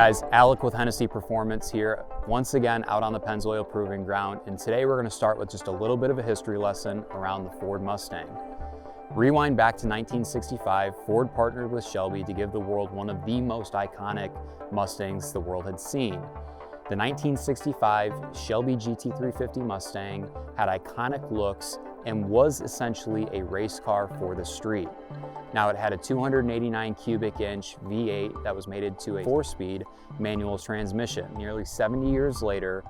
guys, Alec with Hennessey Performance here, once again out on the Pennzoil Proving Ground, and today we're going to start with just a little bit of a history lesson around the Ford Mustang. Rewind back to 1965, Ford partnered with Shelby to give the world one of the most iconic Mustangs the world had seen. The 1965 Shelby GT350 Mustang had iconic looks and was essentially a race car for the street. Now, it had a 289 cubic inch V8 that was mated to a 4-speed manual transmission. Nearly 70 years later,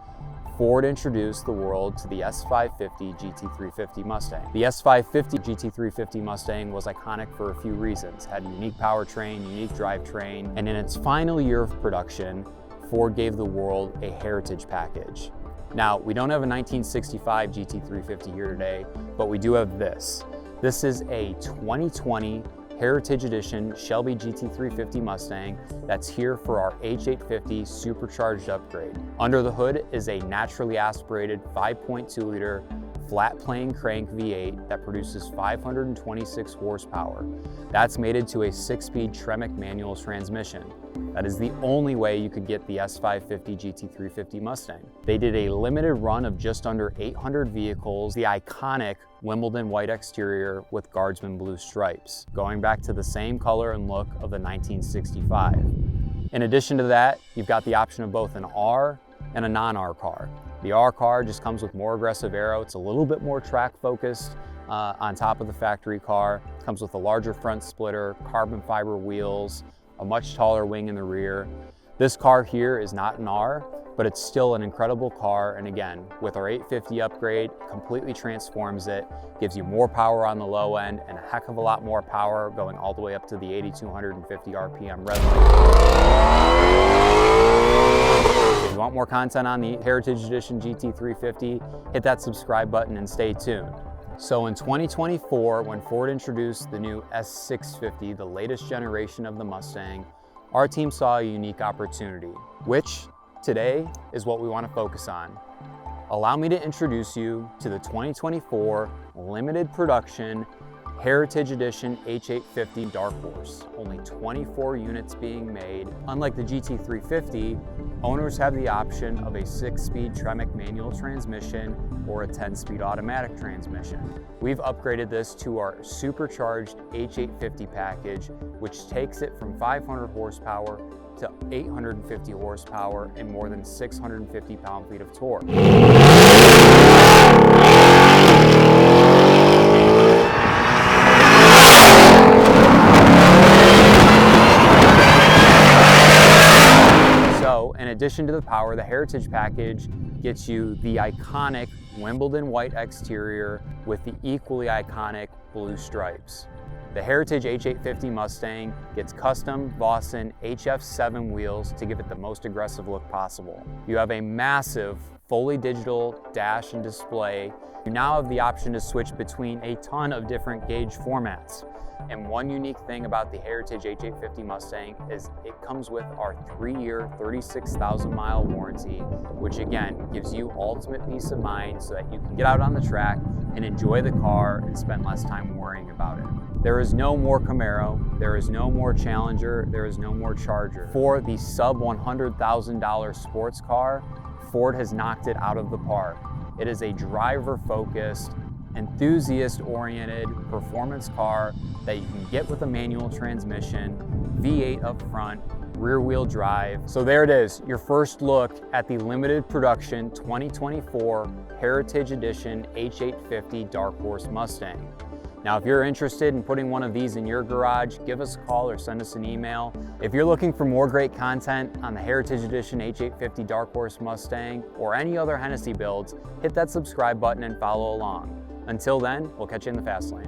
Ford introduced the world to the S550 GT350 Mustang. The S550 GT350 Mustang was iconic for a few reasons. It had a unique powertrain, unique drivetrain, and in its final year of production, Ford gave the world a heritage package. Now, we don't have a 1965 GT350 here today, but we do have this. This is a 2020 Heritage Edition Shelby GT350 Mustang that's here for our H850 Supercharged upgrade. Under the hood is a naturally aspirated 5.2-liter flat plane crank V8 that produces 526 horsepower. That's mated to a 6-speed Tremec manual transmission. That is the only way you could get the S550 GT350 Mustang. They did a limited run of just under 800 vehicles, the iconic Wimbledon White exterior with Guardsman blue stripes, going back to the same color and look of the 1965. In addition to that, you've got the option of both an R and a non-R car. The R car just comes with more aggressive aero. It's a little bit more track focused on top of the factory car. It comes with a larger front splitter, carbon fiber wheels, a much taller wing in the rear. This car here is not an R, but it's still an incredible car. And again, with our 850 upgrade, completely transforms it, gives you more power on the low end and a heck of a lot more power going all the way up to the 8,250 RPM red light. If you want more content on the Heritage Edition GT350, hit that subscribe button and stay tuned. So in 2024, when Ford introduced the new S650, the latest generation of the Mustang, our team saw a unique opportunity, which today is what we want to focus on. Allow me to introduce you to the 2024 limited production Heritage Edition H850 Dark Horse. Only 24 units being made. Unlike the GT350, owners have the option of a 6-speed Tremec manual transmission or a 10-speed automatic transmission. We've upgraded this to our Supercharged H850 package, which takes it from 500 horsepower to 850 horsepower and more than 650 pound-feet of torque. In addition to the power, the Heritage package gets you the iconic Wimbledon White exterior with the equally iconic blue stripes. The Heritage H850 Mustang gets custom Vossen HF7 wheels to give it the most aggressive look possible. You have a massive, fully digital dash and display. You now have the option to switch between a ton of different gauge formats. And one unique thing about the Heritage H850 Mustang is it comes with our 3-year, 36,000-mile warranty, which again gives you ultimate peace of mind so that you can get out on the track and enjoy the car and spend less time worrying about it. There is no more Camaro, there is no more Challenger, there is no more Charger. For the sub $100,000 sports car, Ford has knocked it out of the park. It is a driver-focused, enthusiast-oriented performance car that you can get with a manual transmission, V8 up front, rear-wheel drive. So there it is, your first look at the limited production 2024 Heritage Edition H850 Dark Horse Mustang. Now, if you're interested in putting one of these in your garage, give us a call or send us an email. If you're looking for more great content on the Heritage Edition H850 Dark Horse Mustang or any other Hennessey builds, hit that subscribe button and follow along. Until then, we'll catch you in the fast lane.